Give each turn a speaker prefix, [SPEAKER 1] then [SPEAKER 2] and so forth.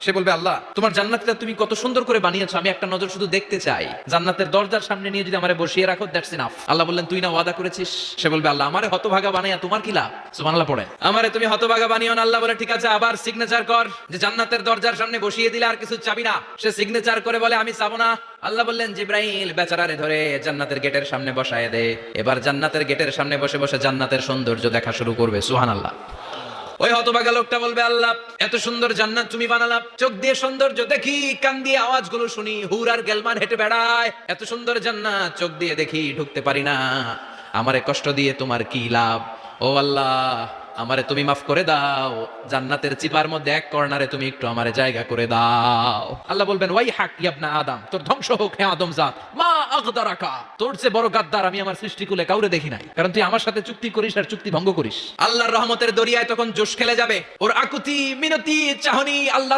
[SPEAKER 1] সে বলবে আল্লাহ তোমার জান্নাতটা তুমি কত সুন্দর করে বানিয়েছো, আমি একটা নজর শুধু দেখতে চাই। জান্নাতের দরজার সামনে নিয়ে যদি আমারে বসিয়ে রাখো, দ্যাটস ইনাফ। আল্লাহ বললেন তুই না ওয়াদা করেছিস। সে বলবে আল্লাহ আমারে হতভাগা বানাইয়া তোমার কি লাভ? সুবহানাল্লাহ পড়ে, আমারে তুমি হতভাগা বানিও না। আল্লাহ বলে ঠিক আছে, আবার সিগনেচার কর যে জান্নাতের দরজার সামনে বসিয়ে দিলে আর কিছু চাবি না। সে সিগনেচার করে বলে আমি চাবো না। আল্লাহ বললেন জিব্রাইল বেচারারে ধরে জান্নাতের গেটের সামনে বসায় দে। এবার জান্নাতের গেটের সামনে বসে বসে জান্নাতের সৌন্দর্য দেখা শুরু করবে। সুবহানাল্লাহ। ওই হতভাগা লোকটা বলবে আল্লাহ এত সুন্দর জান্নাত তুমি বানালা, চোখ দিয়ে সৌন্দর্য দেখি, কান দিয়ে আওয়াজগুলো শুনি, হুর আর গেলমান হেঁটে বেড়ায়, এত সুন্দর জান্নাত চোখ দিয়ে দেখি, ঢুকতে পারি না, আমারে কষ্ট দিয়ে তোমার কি লাভ? ও আল্লাহ আমারে তুমি মাফ করে দাও, জান্নাতের চিপার মধ্যে এক কর্নারে তুমি একটু আমারে জায়গা করে দাও। আল্লাহ বলবেন ওয়াই হাক ইবনা আদম, তোর ধ্বংস হোক হে আদম জাত, মা আগদারাকা, তোর চেয়ে বড় গাদ্দার আমি আমার সৃষ্টিকুলে কাউরে দেখি নাই, কারণ তুই আমার সাথে চুক্তি করিস আর চুক্তি ভঙ্গ করিস। আল্লাহর রহমতের দরিয়ায় তখন জোশ খেলে যাবে, ওর আকুতি মিনতি চাহনি আল্লাহর